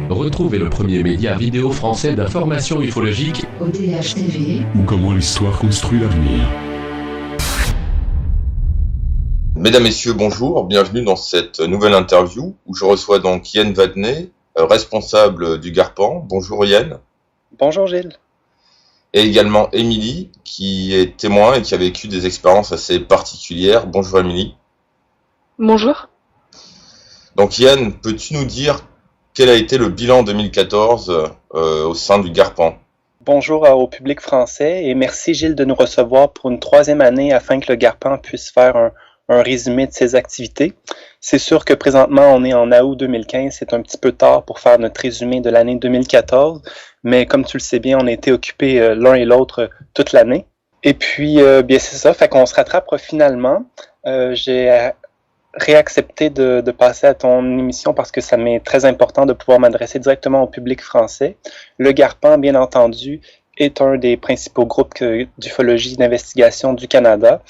Retrouvez le premier média vidéo français d'information ufologique ODH TV ou comment l'histoire construit l'avenir. Mesdames, Messieurs, bonjour, bienvenue dans cette nouvelle interview où je reçois donc Yann Vadnet, responsable du Garpan. Bonjour Yann. Bonjour Gilles. Et également Émilie, qui est témoin et qui a vécu des expériences assez particulières. Bonjour Émilie. Bonjour. Donc Yann, peux-tu nous dire quel a été le bilan 2014 au sein du Garpan ? Bonjour au public français et merci Gilles de nous recevoir pour une troisième année afin que le Garpan puisse faire un résumé de ses activités. C'est sûr que présentement on est en août 2015, c'est un petit peu tard pour faire notre résumé de l'année 2014, mais comme tu le sais bien, on a été occupés l'un et l'autre toute l'année. Et puis, bien c'est ça, fait qu'on se rattrape finalement. J'ai réaccepté de passer à ton émission parce que ça m'est très important de pouvoir m'adresser directement au public français. Le Garpan, bien entendu, est un des principaux groupes d'ufologie d'investigation du Canada,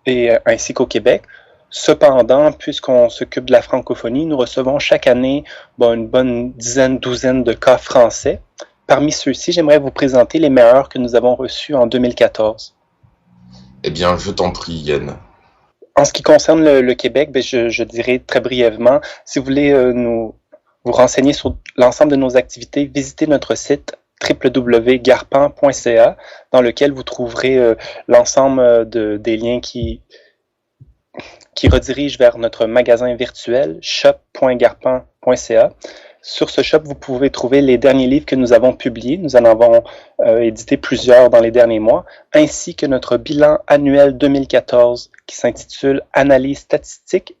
et ainsi qu'au Québec. Cependant, puisqu'on s'occupe de la francophonie, nous recevons chaque année une bonne douzaine de cas français. Parmi ceux-ci, j'aimerais vous présenter les meilleurs que nous avons reçus en 2014. Eh bien, je t'en prie, Yann. En ce qui concerne le Québec, je dirais très brièvement, si vous voulez vous renseigner sur l'ensemble de nos activités, visitez notre site www.garpan.ca dans lequel vous trouverez l'ensemble des liens qui redirigent vers notre magasin virtuel shop.garpan.ca. Sur ce shop, vous pouvez trouver les derniers livres que nous avons publiés. Nous en avons édité plusieurs dans les derniers mois, ainsi que notre bilan annuel 2014 qui s'intitule Analyse statistique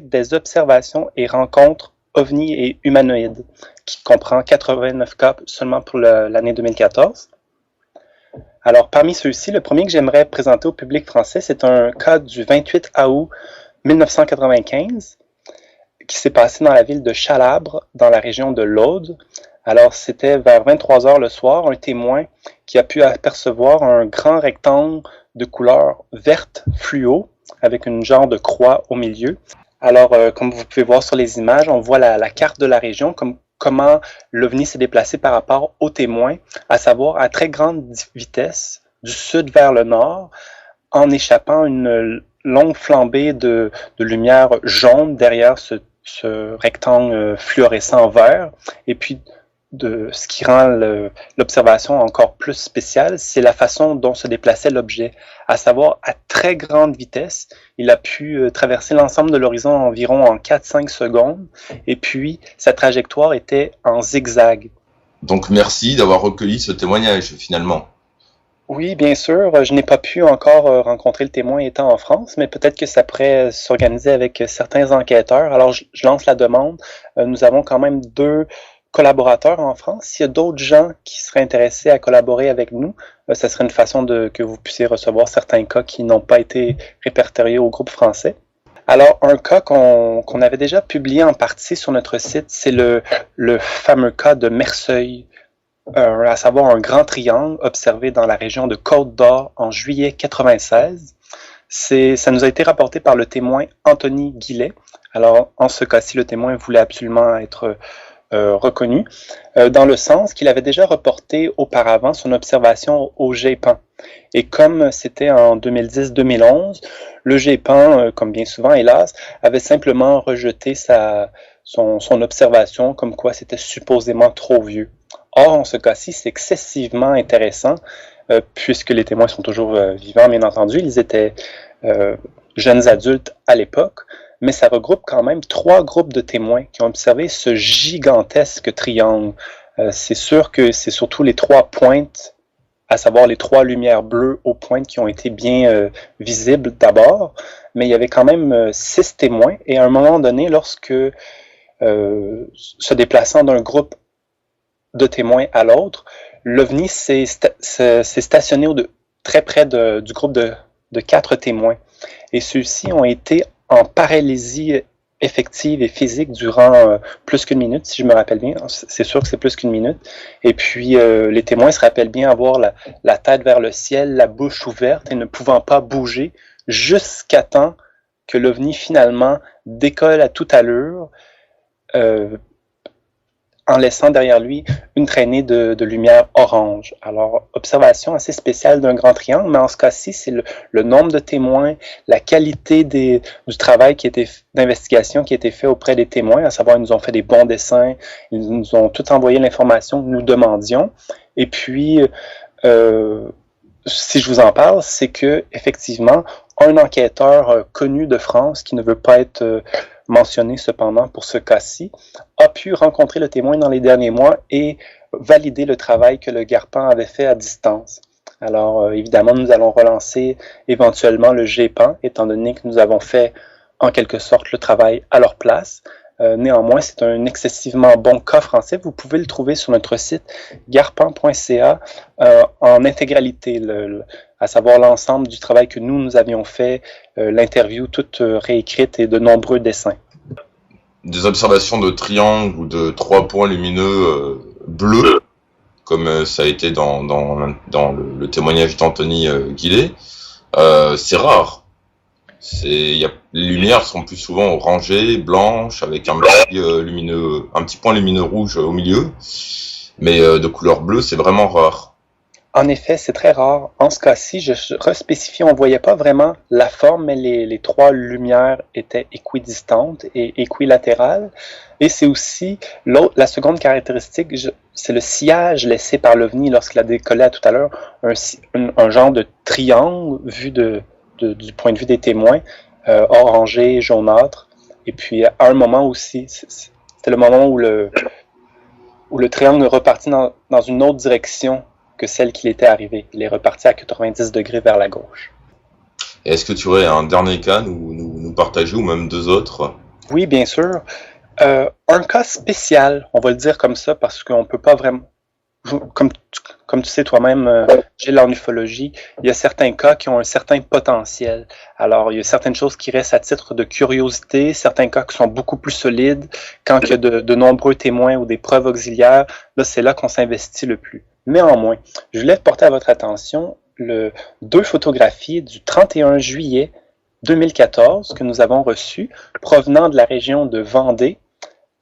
des observations et rencontres ovnis et humanoïdes, qui comprend 89 cas seulement pour l'année 2014. Alors, parmi ceux-ci, le premier que j'aimerais présenter au public français, c'est un cas du 28 août 1995 qui s'est passé dans la ville de Chalabre, dans la région de l'Aude. Alors, c'était vers 23h le soir, un témoin qui a pu apercevoir un grand rectangle de couleur verte fluo avec une genre de croix au milieu. Alors, comme vous pouvez voir sur les images, on voit la carte de la région, comment l'OVNI s'est déplacé par rapport au témoin, à savoir à très grande vitesse, du sud vers le nord, en échappant une longue flambée de lumière jaune derrière ce rectangle fluorescent vert. Et puis, ce qui rend l'observation encore plus spéciale, c'est la façon dont se déplaçait l'objet, à savoir à très grande vitesse. Il a pu traverser l'ensemble de l'horizon environ en 4-5 secondes, et puis sa trajectoire était en zigzag. Donc merci d'avoir recueilli ce témoignage finalement. Oui, bien sûr, je n'ai pas pu encore rencontrer le témoin étant en France, mais peut-être que ça pourrait s'organiser avec certains enquêteurs. Alors je lance la demande. Nous avons quand même 2 collaborateurs en France. S'il y a d'autres gens qui seraient intéressés à collaborer avec nous, ça serait une façon que vous puissiez recevoir certains cas qui n'ont pas été répertoriés au groupe français. Alors, un cas qu'on avait déjà publié en partie sur notre site, c'est le fameux cas de Merseuil, à savoir un grand triangle observé dans la région de Côte-d'Or en juillet 96. Ça nous a été rapporté par le témoin Anthony Guillet. Alors, en ce cas-ci, le témoin voulait absolument être reconnu, dans le sens qu'il avait déjà reporté auparavant son observation au GEPAN. Et comme c'était en 2010-2011, le GEPAN, comme bien souvent hélas, avait simplement rejeté son observation comme quoi c'était supposément trop vieux. Or, en ce cas-ci, c'est excessivement intéressant, puisque les témoins sont toujours vivants, bien entendu. Ils étaient jeunes adultes à l'époque, mais ça regroupe quand même 3 groupes de témoins qui ont observé ce gigantesque triangle. C'est sûr que c'est surtout les 3 pointes, à savoir les 3 lumières bleues aux pointes qui ont été bien visibles d'abord, mais il y avait quand même 6 témoins, et à un moment donné, lorsque se déplaçant d'un groupe de témoins à l'autre, l'OVNI s'est stationné très près du groupe de 4 témoins, et ceux-ci ont été en paralysie effective et physique durant plus qu'une minute, si je me rappelle bien. C'est sûr que c'est plus qu'une minute. Et puis, les témoins se rappellent bien avoir la tête vers le ciel, la bouche ouverte et ne pouvant pas bouger jusqu'à temps que l'OVNI finalement décolle à toute allure, en laissant derrière lui une traînée de lumière orange. Alors, observation assez spéciale d'un grand triangle, mais en ce cas-ci, c'est le nombre de témoins, la qualité du travail d'investigation qui a été fait auprès des témoins, à savoir, ils nous ont fait des bons dessins, ils nous ont tout envoyé l'information que nous demandions. Et puis, si je vous en parle, c'est que effectivement, un enquêteur connu de France, qui ne veut pas être mentionné cependant pour ce cas-ci, a pu rencontrer le témoin dans les derniers mois et valider le travail que le Garpan avait fait à distance. Alors, évidemment, nous allons relancer éventuellement le GEPAN, étant donné que nous avons fait en quelque sorte le travail à leur place. Néanmoins, c'est un excessivement bon cas français. Vous pouvez le trouver sur notre site garpan.ca en intégralité, à savoir l'ensemble du travail que nous avions fait, l'interview toute réécrite et de nombreux dessins. Des observations de triangles ou de 3 points lumineux bleus, comme ça a été dans le témoignage d'Anthony Guillet, c'est rare. Les lumières sont plus souvent orangées, blanches, avec un petit point lumineux rouge au milieu, mais de couleur bleue, c'est vraiment rare. En effet, c'est très rare. En ce cas-ci, je respécifie, on ne voyait pas vraiment la forme, mais les 3 lumières étaient équidistantes et équilatérales. Et c'est aussi la seconde caractéristique, c'est le sillage laissé par l'OVNI lorsqu'il a décollé à tout à l'heure, un genre de triangle vu du point de vue des témoins, orangé, jaunâtre. Et puis à un moment aussi, c'était le moment où le triangle est reparti dans une autre direction que celle qu'il était arrivé. Il est reparti à 90 degrés vers la gauche. Et est-ce que tu aurais un dernier cas nous partager, ou même 2 autres? Oui, bien sûr. Un cas spécial, on va le dire comme ça, parce qu'on ne peut pas vraiment... Comme tu sais toi-même, Gilles, en ufologie, il y a certains cas qui ont un certain potentiel. Alors, il y a certaines choses qui restent à titre de curiosité, certains cas qui sont beaucoup plus solides. Quand il y a de nombreux témoins ou des preuves auxiliaires, là, c'est là qu'on s'investit le plus. Néanmoins, je voulais porter à votre attention 2 photographies du 31 juillet 2014 que nous avons reçues, provenant de la région de Vendée,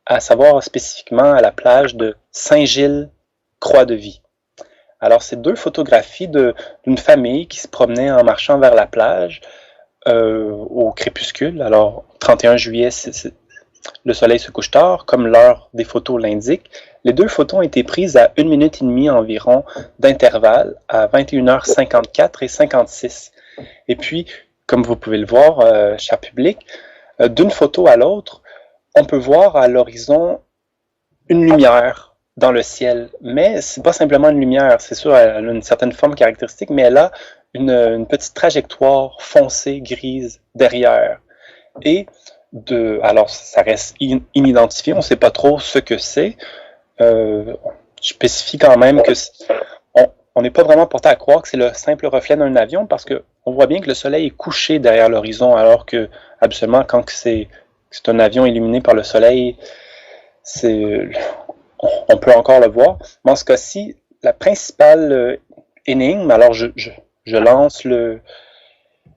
à savoir spécifiquement à la plage de Saint-Gilles-Croix-de-Vie. Alors, c'est 2 photographies d'une famille qui se promenait en marchant vers la plage au crépuscule. Alors, 31 juillet, le soleil se couche tard, comme l'heure des photos l'indique. Les 2 photos ont été prises à 1 minute et demie environ d'intervalle, à 21h54 et 56. Et puis, comme vous pouvez le voir, cher public, d'une photo à l'autre, on peut voir à l'horizon une lumière dans le ciel. Mais c'est pas simplement une lumière, c'est sûr, elle a une certaine forme caractéristique, mais elle a une petite trajectoire foncée, grise, derrière. Et alors, ça reste inidentifié, on ne sait pas trop ce que c'est. Je spécifie quand même que on n'est pas vraiment porté à croire que c'est le simple reflet d'un avion, parce qu'on voit bien que le soleil est couché derrière l'horizon, alors que, absolument, quand c'est un avion illuminé par le soleil, on peut encore le voir. Mais en ce cas-ci, la principale énigme, alors je lance le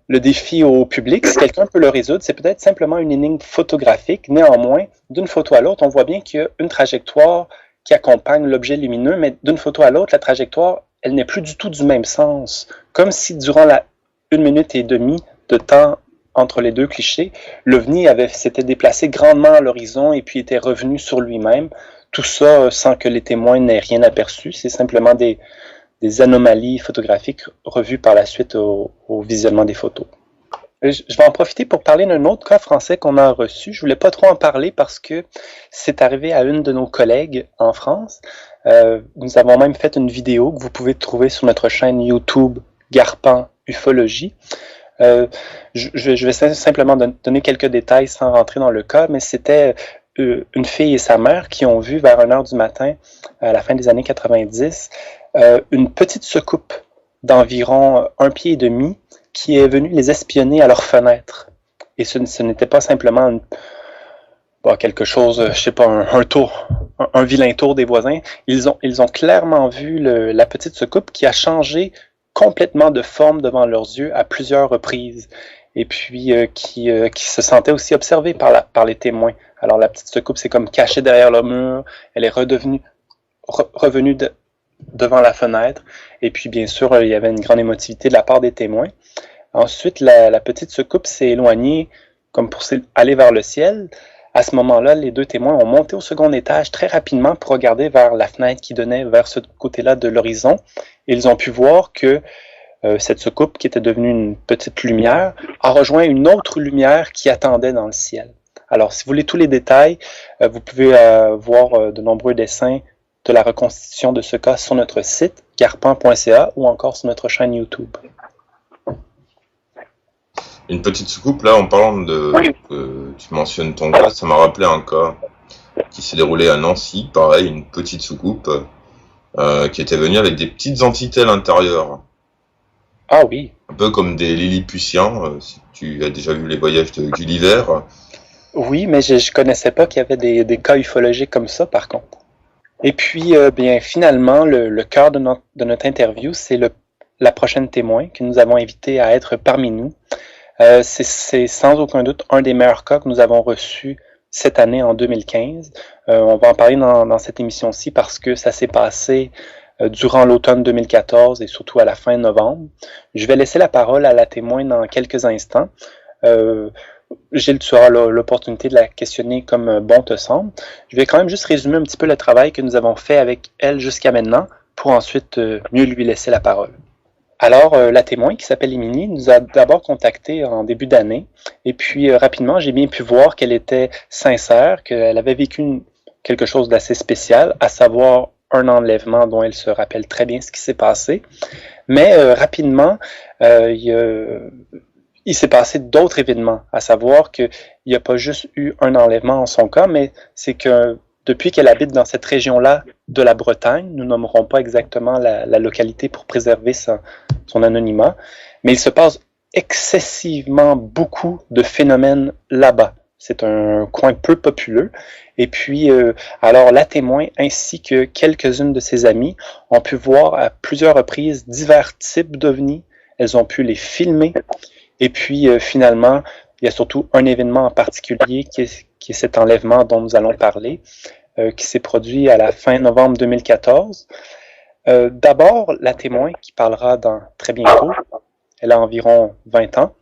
défi au public, si quelqu'un peut le résoudre, c'est peut-être simplement une énigme photographique. Néanmoins, d'une photo à l'autre, on voit bien qu'il y a une trajectoire qui accompagne l'objet lumineux, mais d'une photo à l'autre, la trajectoire, elle n'est plus du tout du même sens. Comme si durant la 1 minute et demie de temps entre les 2 clichés, l'OVNI s'était déplacé grandement à l'horizon et puis était revenu sur lui-même. Tout ça sans que les témoins n'aient rien aperçu. C'est simplement des anomalies photographiques revues par la suite au visionnement des photos. Je vais en profiter pour parler d'un autre cas français qu'on a reçu. Je voulais pas trop en parler parce que c'est arrivé à une de nos collègues en France. Nous avons même fait une vidéo que vous pouvez trouver sur notre chaîne YouTube Garpan Ufologie. Je vais simplement donner quelques détails sans rentrer dans le cas, mais c'était une fille et sa mère qui ont vu vers 1h du matin, à la fin des années 90, une petite soucoupe d'environ 1,5 pied qui est venue les espionner à leur fenêtre. Et ce n'était pas simplement quelque chose, je sais pas, un vilain tour des voisins. Ils ont clairement vu la petite soucoupe qui a changé complètement de forme devant leurs yeux à plusieurs reprises. et puis qui se sentait aussi observée par les témoins. Alors la petite secoupe s'est comme cachée derrière le mur, elle est revenue devant la fenêtre, et puis bien sûr il y avait une grande émotivité de la part des témoins. Ensuite la petite secoupe s'est éloignée comme pour aller vers le ciel. À ce moment-là, les deux témoins ont monté au second étage très rapidement pour regarder vers la fenêtre qui donnait vers ce côté-là de l'horizon. Et ils ont pu voir que cette soucoupe, qui était devenue une petite lumière, a rejoint une autre lumière qui attendait dans le ciel. Alors, si vous voulez tous les détails, vous pouvez voir de nombreux dessins de la reconstitution de ce cas sur notre site, garpan.ca, ou encore sur notre chaîne YouTube. Une petite soucoupe, là, en parlant de tu mentionnes ton cas, ça m'a rappelé un cas qui s'est déroulé à Nancy, pareil, une petite soucoupe qui était venue avec des petites entités à l'intérieur. Ah oui. Un peu comme des Lilliputiens, si tu as déjà vu les voyages de Gulliver. Oui, mais je connaissais pas qu'il y avait des cas ufologiques comme ça, par contre. Et puis, bien, finalement, le cœur de notre interview, c'est la prochaine témoin que nous avons invité à être parmi nous. C'est sans aucun doute un des meilleurs cas que nous avons reçus cette année en 2015. On va en parler dans cette émission-ci parce que ça s'est passé durant l'automne 2014 et surtout à la fin novembre. Je vais laisser la parole à la témoin dans quelques instants. Gilles, tu auras l'opportunité de la questionner comme bon te semble. Je vais quand même juste résumer un petit peu le travail que nous avons fait avec elle jusqu'à maintenant pour ensuite mieux lui laisser la parole. Alors, la témoin, qui s'appelle Émilie, nous a d'abord contactés en début d'année. Et puis, rapidement, j'ai bien pu voir qu'elle était sincère, qu'elle avait vécu quelque chose d'assez spécial, à savoir un enlèvement dont elle se rappelle très bien ce qui s'est passé. Mais rapidement, il s'est passé d'autres événements, à savoir qu'il n'y a pas juste eu un enlèvement en son cas, mais c'est que depuis qu'elle habite dans cette région-là de la Bretagne, nous nommerons pas exactement la localité pour préserver son anonymat, mais il se passe excessivement beaucoup de phénomènes là-bas. C'est un coin peu populeux. Et puis, alors la témoin ainsi que quelques-unes de ses amies ont pu voir à plusieurs reprises divers types d'ovnis. Elles ont pu les filmer. Et puis, finalement, il y a surtout un événement en particulier qui est cet enlèvement dont nous allons parler, qui s'est produit à la fin novembre 2014. D'abord, la témoin, qui parlera dans très bientôt, elle a environ 20 ans,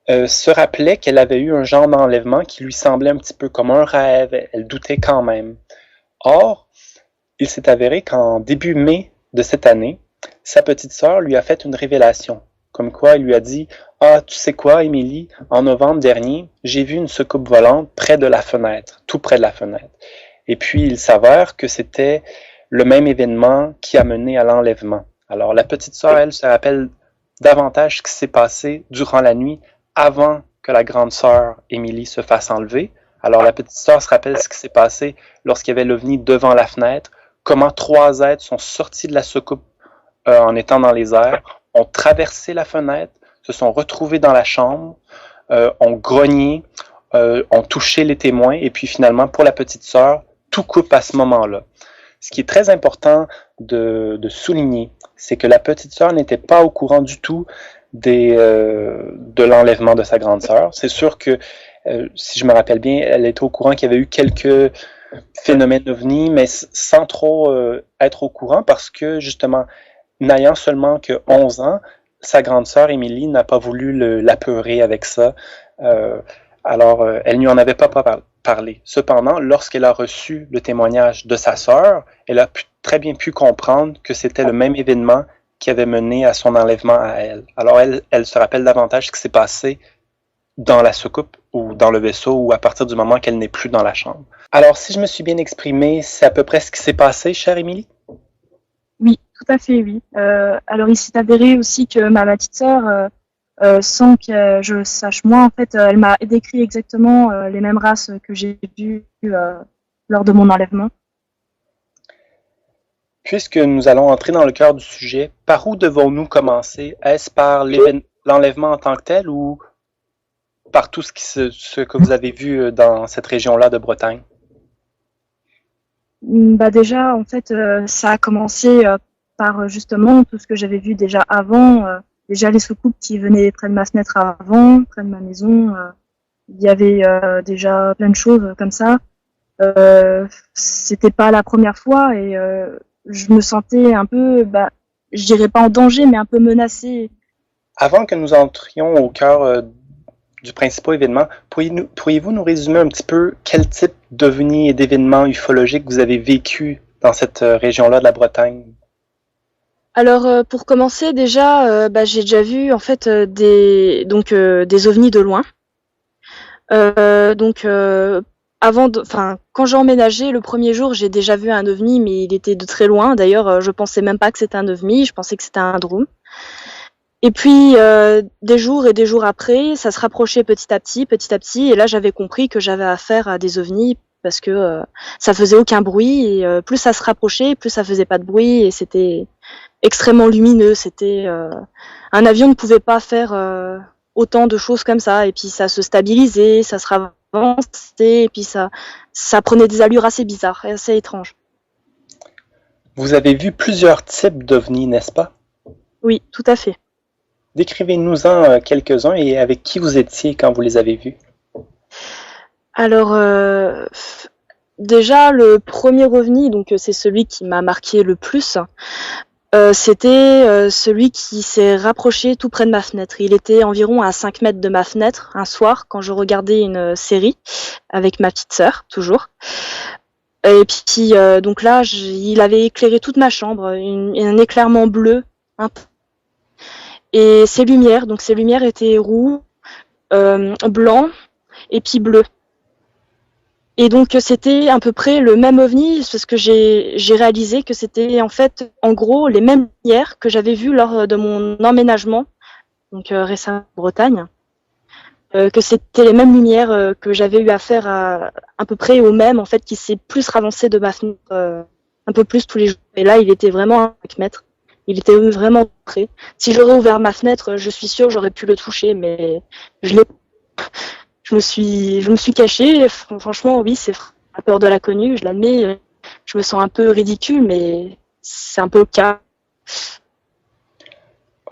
se rappelait qu'elle avait eu un genre d'enlèvement qui lui semblait un petit peu comme un rêve, elle doutait quand même. Or, il s'est avéré qu'en début mai de cette année, sa petite sœur lui a fait une révélation, comme quoi il lui a dit « Ah, tu sais quoi, Émilie, en novembre dernier, j'ai vu une soucoupe volante près de la fenêtre, tout près de la fenêtre. » Et puis, il s'avère que c'était le même événement qui a mené à l'enlèvement. Alors, la petite sœur, elle, se rappelle davantage ce qui s'est passé durant la nuit avant que la grande sœur, Émilie, se fasse enlever. Alors, la petite sœur se rappelle ce qui s'est passé lorsqu'il y avait l'OVNI devant la fenêtre, comment 3 êtres sont sortis de la soucoupe en étant dans les airs, ont traversé la fenêtre, se sont retrouvés dans la chambre, ont grogné, ont touché les témoins, et puis finalement, pour la petite sœur, tout coupe à ce moment-là. Ce qui est très important de souligner, c'est que la petite sœur n'était pas au courant du tout de l'enlèvement de sa grande sœur. C'est sûr que, si je me rappelle bien, elle était au courant qu'il y avait eu quelques phénomènes ovnis, mais sans trop être au courant parce que, justement, n'ayant seulement que 11 ans, sa grande sœur, Émilie, n'a pas voulu l'apeurer avec ça. Alors, elle ne lui en avait pas parlé. Cependant, lorsqu'elle a reçu le témoignage de sa sœur, elle a très bien pu comprendre que c'était le même événement qui avait mené à son enlèvement à elle. Alors, elle se rappelle davantage ce qui s'est passé dans la soucoupe ou dans le vaisseau ou à partir du moment qu'elle n'est plus dans la chambre. Alors, si je me suis bien exprimé, c'est à peu près ce qui s'est passé, chère Émilie? Oui, tout à fait, oui. Alors, il s'est avéré aussi que ma petite sœur, sans que je sache moi, en fait, elle m'a décrit exactement les mêmes races que j'ai vues lors de mon enlèvement. Puisque nous allons entrer dans le cœur du sujet, par où devons-nous commencer? Est-ce par l'enlèvement en tant que tel ou par tout ce que vous avez vu dans cette région-là de Bretagne? Bah déjà, en fait, ça a commencé par justement tout ce que j'avais vu déjà avant, déjà les soucoupes qui venaient près de ma fenêtre avant, près de ma maison. Il y avait déjà plein de choses comme ça. C'était pas la première fois et je me sentais un peu, je dirais pas en danger, mais un peu menacée. Avant que nous entrions au cœur du principal événement, pourriez-vous nous résumer un petit peu quel type d'ovnis et d'événements ufologiques vous avez vécu dans cette région-là de la Bretagne? Alors pour commencer déjà, j'ai déjà vu en fait des ovnis de loin. Quand j'ai emménagé, le premier jour, j'ai déjà vu un ovni, mais il était de très loin. D'ailleurs, je pensais même pas que c'était un ovni, je pensais que c'était un drone. Et puis, des jours et des jours après, ça se rapprochait petit à petit, et là, j'avais compris que j'avais affaire à des ovnis parce que ça faisait aucun bruit, et plus ça se rapprochait, plus ça faisait pas de bruit, et c'était extrêmement lumineux. C'était un avion ne pouvait pas faire autant de choses comme ça, et puis ça se stabilisait, ça se avançait, et puis ça prenait des allures assez bizarres et assez étranges. Vous avez vu plusieurs types d'ovnis, n'est-ce pas? Oui, tout à fait. Décrivez-nous-en quelques-uns et avec qui vous étiez quand vous les avez vus. Alors, déjà, le premier ovni, donc c'est celui qui m'a marqué le plus. C'était celui qui s'est rapproché tout près de ma fenêtre. Il était environ à 5 mètres de ma fenêtre un soir quand je regardais une série avec ma petite sœur, toujours. Et puis donc là, il avait éclairé toute ma chambre, un éclairement bleu, et ces lumières étaient rouges, blanc et puis bleu. Et donc c'était à peu près le même ovni, parce que j'ai réalisé que c'était en fait en gros les mêmes lumières que j'avais vues lors de mon emménagement, donc récemment en Bretagne, que c'était les mêmes lumières que j'avais eu affaire à peu près au même, en fait, qui s'est plus ravancé de ma fenêtre un peu plus tous les jours. Et là, il était vraiment à 5 mètres. Il était vraiment près. Si j'aurais ouvert ma fenêtre, je suis sûre j'aurais pu le toucher, mais je me suis cachée. Franchement, oui, c'est la peur de l'inconnu, je l'admets. Je me sens un peu ridicule, mais c'est un peu le cas.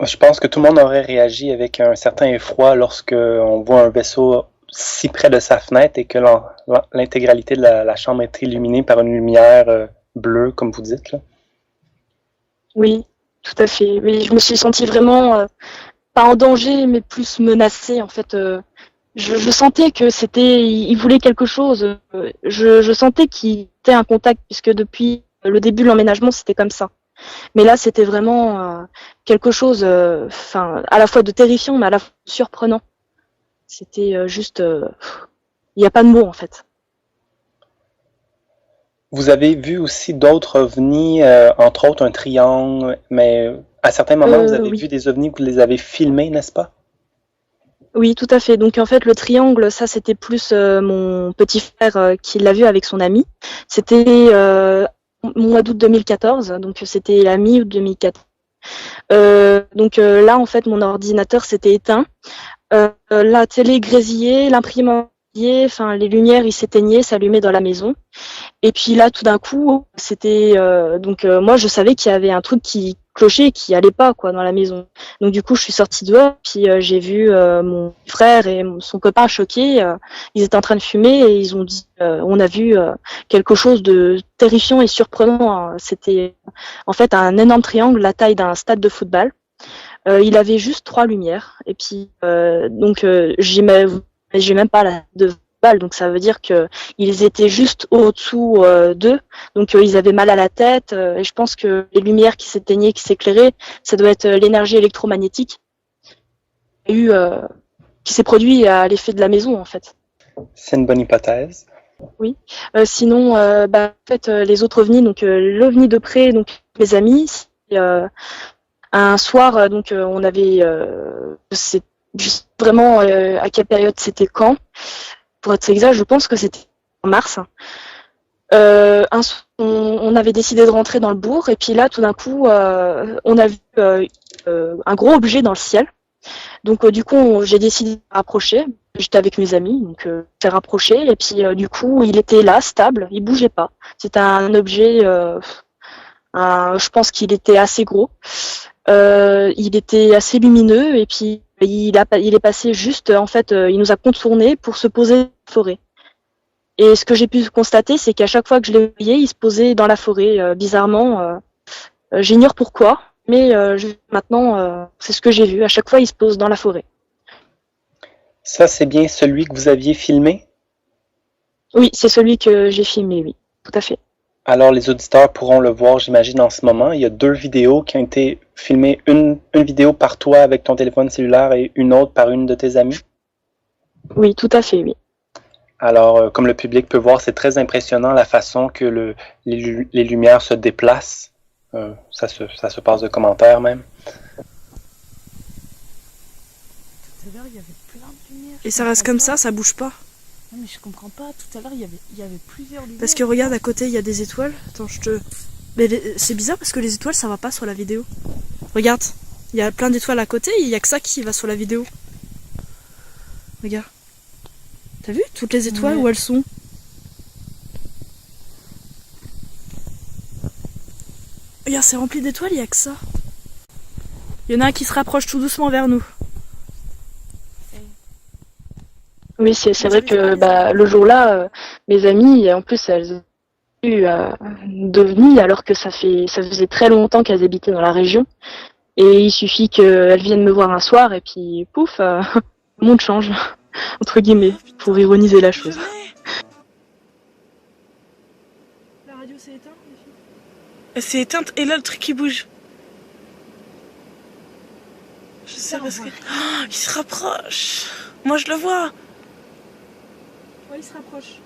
Je pense que tout le monde aurait réagi avec un certain effroi lorsque on voit un vaisseau si près de sa fenêtre et que l'intégralité de la chambre est illuminée par une lumière bleue, comme vous dites, là. Oui, tout à fait. Oui, je me suis sentie vraiment pas en danger, mais plus menacée. En fait, je sentais que il voulait quelque chose. Je sentais qu'il était un contact, puisque depuis le début de l'emménagement, c'était comme ça. Mais là, c'était vraiment quelque chose, à la fois de terrifiant, mais à la fois de surprenant. C'était juste, il n'y a pas de mots en fait. Vous avez vu aussi d'autres ovnis, entre autres un triangle, mais à certains moments, vous avez Oui. vu des ovnis, vous les avez filmés, n'est-ce pas? Oui, tout à fait. Donc en fait, le triangle, ça c'était plus mon petit frère qui l'a vu avec son ami. C'était mois d'août 2014, donc c'était la mi-août 2014. Là, en fait, mon ordinateur s'était éteint. La télé grésillait, l'imprimante grésillait, les lumières ils s'éteignaient, s'allumaient dans la maison. Et puis là, tout d'un coup, c'était moi je savais qu'il y avait un truc qui clochait, qui allait pas quoi dans la maison. Donc du coup, je suis sortie dehors, puis j'ai vu mon frère et son copain choqués. Ils étaient en train de fumer et ils ont dit, on a vu quelque chose de terrifiant et surprenant. C'était en fait un énorme triangle, la taille d'un stade de football. Il avait juste 3 lumières. Et puis j'ai même pas la de balle, donc ça veut dire que ils étaient juste au-dessous d'eux, donc ils avaient mal à la tête, et je pense que les lumières qui s'éteignaient, qui s'éclairaient, ça doit être l'énergie électromagnétique qui s'est produit à l'effet de la maison en fait. C'est une bonne hypothèse. Oui. Sinon, en fait, les autres ovnis, donc l'ovni de près, donc mes amis, un soir, on avait, c'est juste vraiment à quelle période c'était quand. Pour être exact, je pense que c'était en mars. On avait décidé de rentrer dans le bourg, et puis là, tout d'un coup, on a vu un gros objet dans le ciel. Donc, du coup, j'ai décidé de rapprocher. J'étais avec mes amis, donc s'est rapproché, et puis du coup, il était là, stable, il bougeait pas. C'était un objet, je pense qu'il était assez gros. Il était assez lumineux et puis il est passé juste, en fait, il nous a contourné pour se poser dans la forêt. Et ce que j'ai pu constater, c'est qu'à chaque fois que je le voyais, il se posait dans la forêt, bizarrement. J'ignore pourquoi, mais maintenant, c'est ce que j'ai vu. À chaque fois, il se pose dans la forêt. Ça, c'est bien celui que vous aviez filmé? Oui, c'est celui que j'ai filmé, oui, tout à fait. Alors, les auditeurs pourront le voir, j'imagine, en ce moment. Il y a 2 vidéos qui ont été filmées, une vidéo par toi avec ton téléphone cellulaire et une autre par une de tes amies. Oui, tout à fait, oui. Alors, comme le public peut voir, c'est très impressionnant la façon que les lumières se déplacent. Ça se passe de commentaires même. Tout à l'heure, il y avait plein de lumières. Et ça reste comme ça bouge pas. Non, mais je comprends pas. Tout à l'heure, il y avait plusieurs lumières. Parce que regarde, à côté, il y a des étoiles. Attends, Mais c'est bizarre parce que les étoiles, ça va pas sur la vidéo. Regarde, il y a plein d'étoiles à côté et il y a que ça qui va sur la vidéo. Regarde. T'as vu toutes les étoiles où elles sont? Regarde, c'est rempli d'étoiles, il y a que ça. Il y en a un qui se rapproche tout doucement vers nous. Oui, c'est vrai que le jour-là, mes amies, en plus, elles ont eu d'OVNI alors que ça faisait très longtemps qu'elles habitaient dans la région. Et il suffit qu'elles viennent me voir un soir et puis pouf, le monde change, entre guillemets, pour ironiser la chose. La radio s'est éteinte, les filles. Elle s'est éteinte et là le truc il bouge. Je sais parce que... Oh, il se rapproche. Moi je le vois. Ouais, il se rapproche.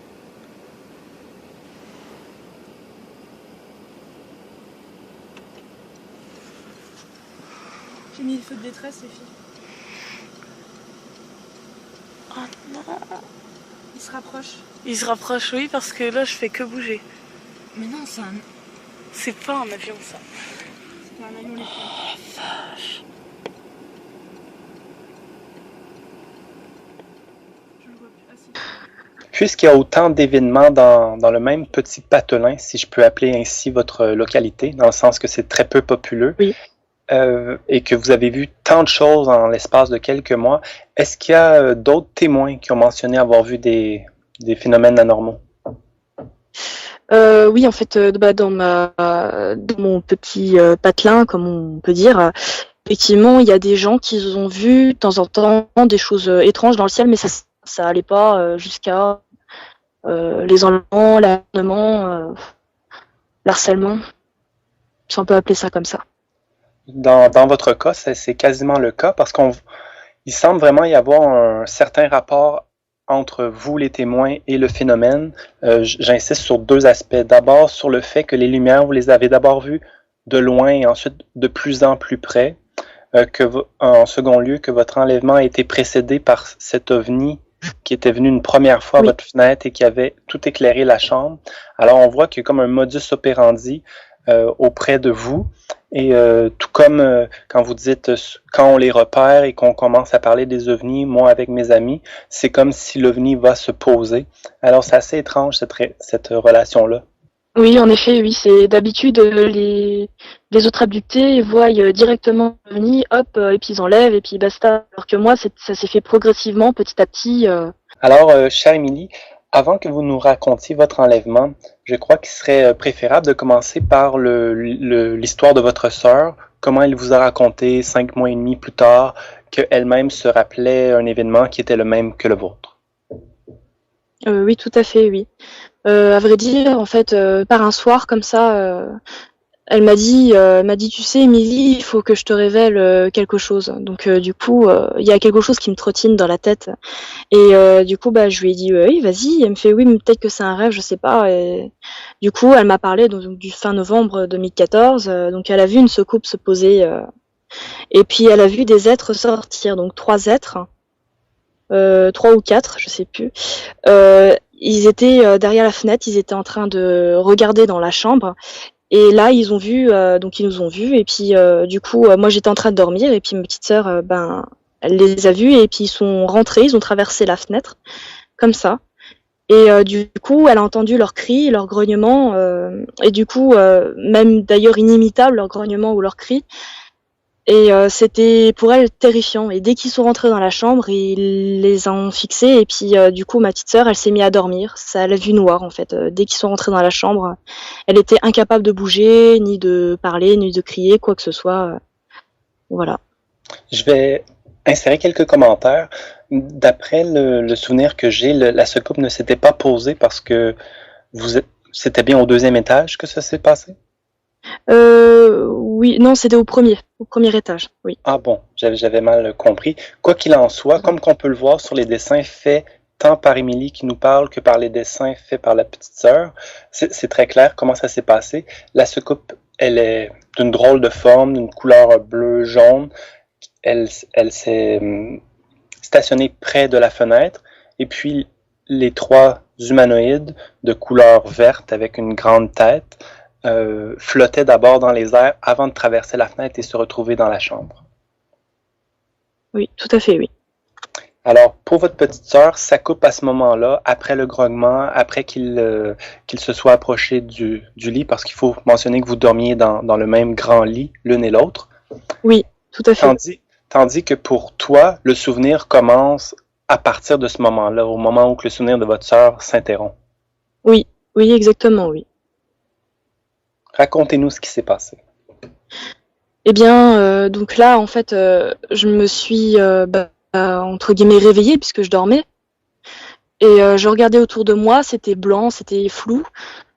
J'ai mis le feu de détresse, les filles. Oh non. Il se rapproche. Il se rapproche, oui, parce que là, je fais que bouger. Mais non, c'est un... C'est pas un avion, ça. C'est pas un avion, les filles. Oh, vache. Je le vois plus. Ah, si. Puisqu'il y a autant d'événements dans le même petit patelin, si je peux appeler ainsi votre localité, dans le sens que c'est très peu populeux, oui. Et que vous avez vu tant de choses en l'espace de quelques mois, est-ce qu'il y a d'autres témoins qui ont mentionné avoir vu des phénomènes anormaux? Oui, en fait, dans mon petit patelin, comme on peut dire, effectivement, il y a des gens qui ont vu de temps en temps des choses étranges dans le ciel, mais ça allait pas jusqu'à les enlèvements, l'harcèlement, l'harcèlement, si on peut appeler ça comme ça. Dans votre cas, c'est quasiment le cas parce qu'il semble vraiment y avoir un certain rapport entre vous, les témoins, et le phénomène. J'insiste sur 2 aspects. D'abord, sur le fait que les lumières, vous les avez d'abord vues de loin et ensuite de plus en plus près. En second lieu, que votre enlèvement a été précédé par cet OVNI qui était venu une première fois à votre fenêtre et qui avait tout éclairé la chambre. Alors, on voit qu'il y a comme un modus operandi auprès de vous. Et tout comme quand vous dites, quand on les repère et qu'on commence à parler des ovnis, moi avec mes amis, c'est comme si l'ovni va se poser. Alors c'est assez étrange cette relation-là. Oui, en effet, oui, c'est d'habitude les autres abductés voient directement l'ovni, hop, et puis ils enlèvent et puis basta. Alors que moi, ça s'est fait progressivement, petit à petit. Alors, chère Émilie, avant que vous nous racontiez votre enlèvement, je crois qu'il serait préférable de commencer par l'histoire de votre sœur, comment elle vous a raconté 5 mois et demi plus tard qu'elle-même se rappelait un événement qui était le même que le vôtre. Oui, tout à fait, oui. À vrai dire, en fait, par un soir comme ça, elle m'a dit, tu sais, Émilie, il faut que je te révèle quelque chose. Donc, du coup, il y a quelque chose qui me trottine dans la tête. Et du coup, je lui ai dit, oui, vas-y. Elle me fait, oui, mais peut-être que c'est un rêve, je sais pas. Et du coup, elle m'a parlé donc, du fin novembre 2014. Donc, elle a vu une soucoupe se poser. Et puis, elle a vu des êtres sortir. Donc, 3 êtres. 3 ou 4, je sais plus. Ils étaient derrière la fenêtre. Ils étaient en train de regarder dans la chambre. Et là, ils ont vu, donc ils nous ont vus. Et puis, du coup, moi, j'étais en train de dormir. Et puis, ma petite sœur, elle les a vus. Et puis, ils sont rentrés. Ils ont traversé la fenêtre, comme ça. Et du coup, elle a entendu leurs cris, leurs grognements. Et du coup, même d'ailleurs inimitable, leurs grognements ou leurs cris. Et c'était pour elle terrifiant. Et dès qu'ils sont rentrés dans la chambre, ils les ont fixés. Et puis du coup, ma petite sœur, elle s'est mise à dormir. Ça a la vue noire en fait. Dès qu'ils sont rentrés dans la chambre, elle était incapable de bouger, ni de parler, ni de crier, quoi que ce soit. Voilà. Je vais insérer quelques commentaires. D'après le souvenir que j'ai, la secoupe ne s'était pas posée parce que c'était bien au 2e étage que ça s'est passé? Oui, non, c'était au premier étage, oui. Ah bon, j'avais mal compris. Quoi qu'il en soit, comme qu'on peut le voir sur les dessins faits tant par Émilie qui nous parle que par les dessins faits par la petite sœur, c'est très clair comment ça s'est passé. La secoupe, elle est d'une drôle de forme, d'une couleur bleu-jaune. Elle s'est stationnée près de la fenêtre. Et puis, les 3 humanoïdes de couleur verte avec une grande tête flottaient d'abord dans les airs avant de traverser la fenêtre et se retrouver dans la chambre. Oui, tout à fait, oui. Alors, pour votre petite sœur, ça coupe à ce moment-là, après le grognement, après qu'il se soit approché du lit, parce qu'il faut mentionner que vous dormiez dans le même grand lit, l'une et l'autre. Oui, tout à fait. Tandis que pour toi, le souvenir commence à partir de ce moment-là, au moment où le souvenir de votre sœur s'interrompt. Oui, exactement, oui. Racontez-nous ce qui s'est passé. Eh bien, donc là, en fait, je me suis, entre guillemets, réveillée puisque je dormais. Et je regardais autour de moi, c'était blanc, c'était flou.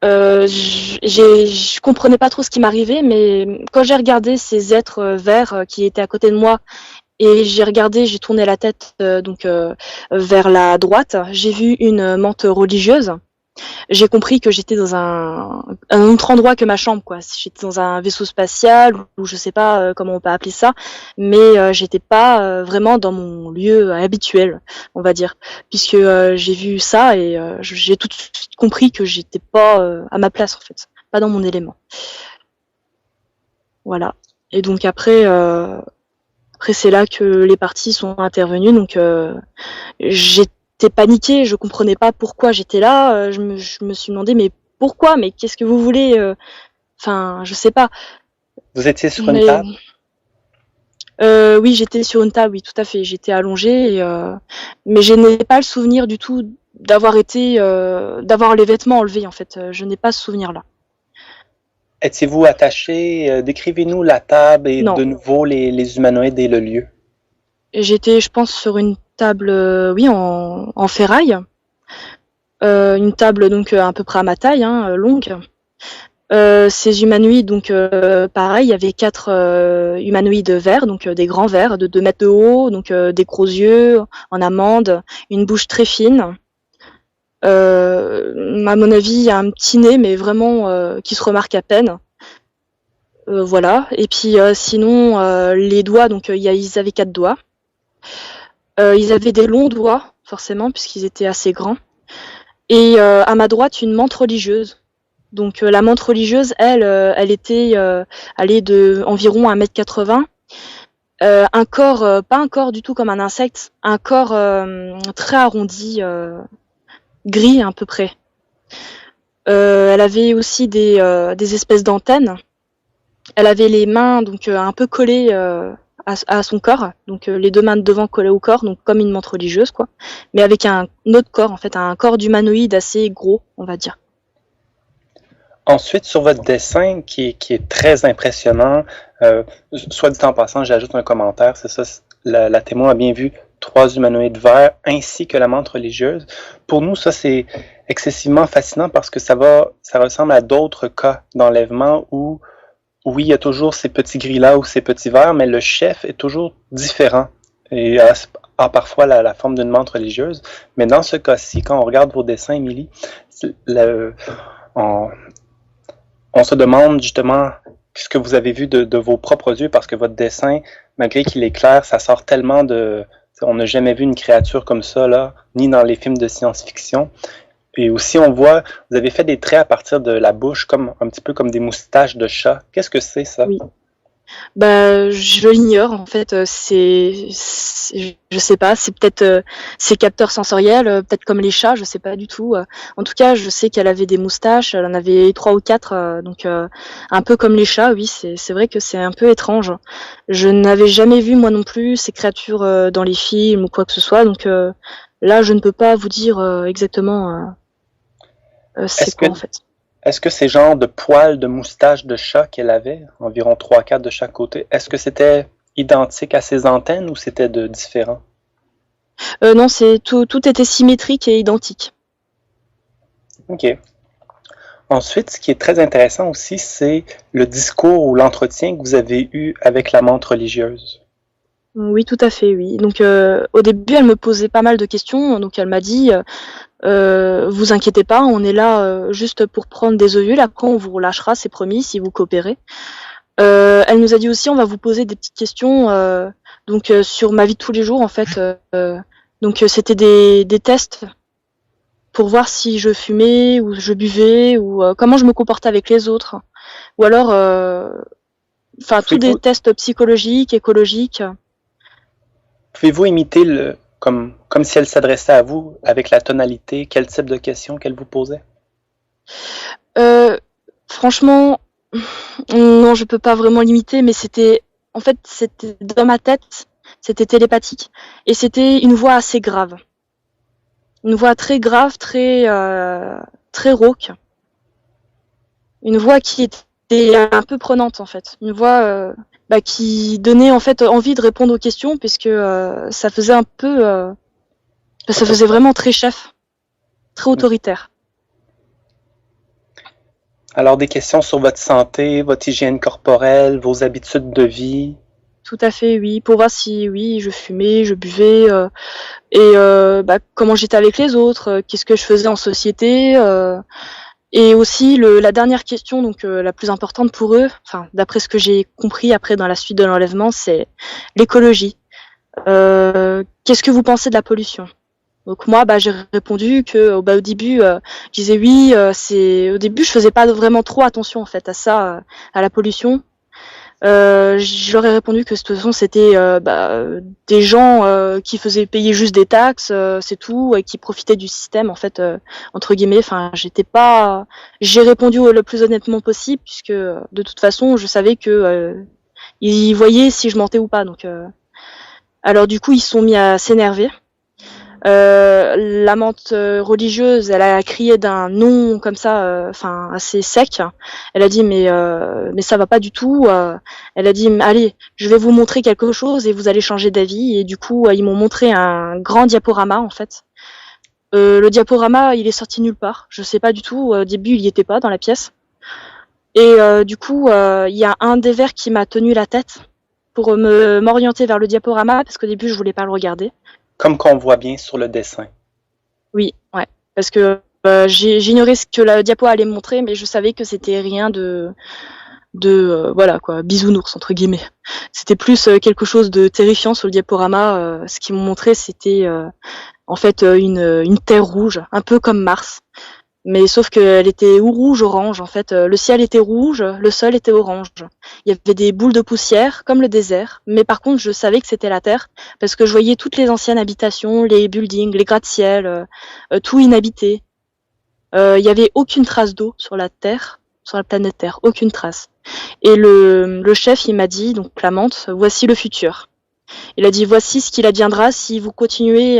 Je comprenais pas trop ce qui m'arrivait, mais quand j'ai regardé ces êtres verts qui étaient à côté de moi, et j'ai tourné la tête vers la droite, j'ai vu une menthe religieuse. J'ai compris que j'étais dans un autre endroit que ma chambre, quoi. J'étais dans un vaisseau spatial ou je sais pas comment on peut appeler ça, mais j'étais pas vraiment dans mon lieu habituel, on va dire, puisque j'ai vu ça et j'ai tout de suite compris que j'étais pas à ma place en fait, pas dans mon élément. Voilà. Et donc après c'est là que les parties sont intervenues, donc j'étais paniquée, je comprenais pas pourquoi j'étais là, je me suis demandé mais pourquoi, mais qu'est-ce que vous voulez, enfin je sais pas. Vous étiez sur une table? Oui, j'étais sur une table, oui, tout à fait, j'étais allongée, mais je n'ai pas le souvenir du tout d'avoir les vêtements enlevés en fait, je n'ai pas ce souvenir là. Étiez-vous attaché? Décrivez-nous la table et Non. de nouveau les humanoïdes et le lieu. J'étais, je pense, sur une table, oui, en ferraille. Une table donc à peu près à ma taille, hein, longue. Ces humanoïdes, donc pareil, il y avait 4 humanoïdes verts, donc des grands verts de 2 mètres de haut, donc des gros yeux en amande, une bouche très fine. À mon avis, il y a un petit nez, mais vraiment qui se remarque à peine. Voilà. Et puis sinon, les doigts, donc ils avaient 4 doigts. Ils avaient des longs doigts, forcément, puisqu'ils étaient assez grands. Et à ma droite, une menthe religieuse. Donc la menthe religieuse, elle était allée de environ 1,80 m. Un corps, pas un corps du tout comme un insecte, un corps très arrondi, gris à peu près. Elle avait aussi des espèces d'antennes. Elle avait les mains donc un peu collées à son corps, donc les 2 mains de devant collées au corps, donc comme une menthe religieuse quoi, mais avec un autre corps en fait, un corps d'humanoïde assez gros, on va dire. Ensuite, sur votre dessin qui est très impressionnant, soit dit en passant, j'ajoute un commentaire, c'est ça, la témoin a bien vu 3 humanoïdes verts ainsi que la menthe religieuse. Pour nous, ça c'est excessivement fascinant parce que ça ressemble à d'autres cas d'enlèvement où oui, il y a toujours ces petits gris-là ou ces petits verts, mais le chef est toujours différent et a parfois la forme d'une menthe religieuse. Mais dans ce cas-ci, quand on regarde vos dessins, Émilie, on se demande justement ce que vous avez vu de vos propres yeux parce que votre dessin, malgré qu'il est clair, ça sort tellement de... On n'a jamais vu une créature comme ça, là, ni dans les films de science-fiction. Et aussi, on voit, vous avez fait des traits à partir de la bouche, comme un petit peu comme des moustaches de chat. Qu'est-ce que c'est, ça? Oui. Bah, je l'ignore en fait. Je sais pas. C'est peut-être ses capteurs sensoriels, peut-être comme les chats. Je sais pas du tout. En tout cas, je sais qu'elle avait des moustaches. Elle en avait 3 ou 4, donc un peu comme les chats. Oui, c'est vrai que c'est un peu étrange. Je n'avais jamais vu moi non plus ces créatures dans les films ou quoi que ce soit. Donc là, je ne peux pas vous dire exactement c'est Est-ce que quoi en fait. est-ce que ces genres de poils, de moustaches de chat qu'elle avait, environ 3-4 de chaque côté, est-ce que c'était identique à ses antennes ou c'était de différent? Non, c'est tout était symétrique et identique. Ok. Ensuite, ce qui est très intéressant aussi, c'est le discours ou l'entretien que vous avez eu avec l'amante religieuse. Oui, tout à fait, oui. Donc au début, elle me posait pas mal de questions. Donc elle m'a dit, vous inquiétez pas, on est là juste pour prendre des ovules. Après, on vous relâchera, c'est promis, si vous coopérez. Elle nous a dit aussi, on va vous poser des petites questions, donc sur ma vie de tous les jours, en fait. Donc c'était des tests pour voir si je fumais ou je buvais ou comment je me comportais avec les autres. Ou alors, enfin, tous des Pouvez-vous tests psychologiques, écologiques. pouvez-vous imiter comme si elle s'adressait à vous avec la tonalité, quel type de questions qu'elle vous posait? Franchement, non, je peux pas vraiment l'imiter, mais en fait, c'était dans ma tête, c'était télépathique, et c'était une voix assez grave, une voix très grave, très rauque, une voix qui était un peu prenante en fait, une voix qui donnait en fait envie de répondre aux questions, puisque ça faisait un peu, ça faisait vraiment très chef, très autoritaire. Alors, des questions sur votre santé, votre hygiène corporelle, vos habitudes de vie. Tout à fait, oui, pour voir si oui, je fumais, je buvais, et comment j'étais avec les autres, qu'est-ce que je faisais en société, et aussi la dernière question, donc la plus importante pour eux, enfin d'après ce que j'ai compris après dans la suite de l'enlèvement, c'est l'écologie. Qu'est-ce que vous pensez de la pollution? Donc moi, j'ai répondu que au début, je disais oui, au début, je faisais pas vraiment trop attention en fait à ça, à la pollution. Je leur ai répondu que de toute façon c'était des gens qui faisaient payer juste des taxes, c'est tout, et qui profitaient du système en fait, entre guillemets. Enfin, j'ai répondu le plus honnêtement possible, puisque de toute façon je savais que ils voyaient si je mentais ou pas. Donc alors du coup ils se sont mis à s'énerver. L'amante religieuse, elle a crié d'un nom comme ça, assez sec. Elle a dit mais ça va pas du tout. Elle a dit allez, je vais vous montrer quelque chose et vous allez changer d'avis. Et du coup, ils m'ont montré un grand diaporama en fait. Le diaporama, il est sorti nulle part. Je sais pas du tout. Au début, il y était pas dans la pièce. Et du coup, il y a un des verres qui m'a tenu la tête pour m'orienter vers le diaporama, parce qu'au début, je voulais pas le regarder. Comme qu'on voit bien sur le dessin. Oui, ouais. Parce que j'ignorais ce que la diapo allait me montrer, mais je savais que c'était rien de voilà quoi, bisounours entre guillemets. C'était plus quelque chose de terrifiant sur le diaporama. Ce qu'ils m'ont montré, c'était en fait une terre rouge, un peu comme Mars. Mais sauf qu'elle était ou rouge, orange. En fait, le ciel était rouge, le sol était orange. Il y avait des boules de poussière, comme le désert. Mais par contre, je savais que c'était la Terre, parce que je voyais toutes les anciennes habitations, les buildings, les gratte-ciel, tout inhabité. Il y avait aucune trace d'eau sur la Terre, sur la planète Terre, aucune trace. Et le chef, il m'a dit, donc l'amante, voici le futur. Il a dit, voici ce qu'il adviendra si vous continuez,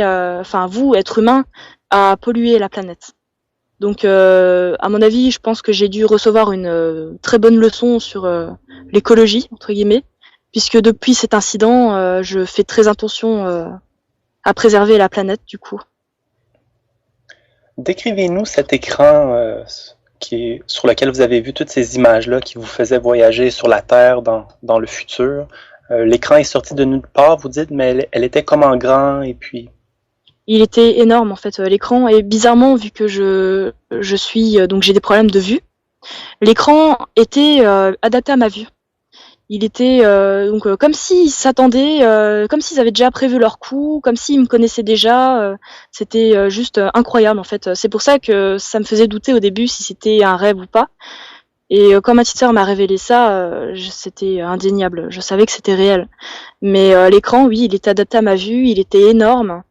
vous, être humain, à polluer la planète. Donc, à mon avis, je pense que j'ai dû recevoir une très bonne leçon sur l'écologie, entre guillemets, puisque depuis cet incident, je fais très attention à préserver la planète, du coup. Décrivez-nous cet écran sur lequel vous avez vu toutes ces images-là qui vous faisaient voyager sur la Terre dans le futur. L'écran est sorti de nulle part, vous dites, mais elle était comme en grand, et puis... Il était énorme en fait l'écran, et bizarrement vu que je suis donc j'ai des problèmes de vue, l'écran était adapté à ma vue. Il était comme s'ils s'attendaient, comme s'ils avaient déjà prévu leur coup, comme s'ils me connaissaient déjà. C'était juste incroyable en fait. C'est pour ça que ça me faisait douter au début si c'était un rêve ou pas. Et quand ma petite sœur m'a révélé ça, c'était indéniable. Je savais que c'était réel. Mais l'écran, oui, il était adapté à ma vue, il était énorme.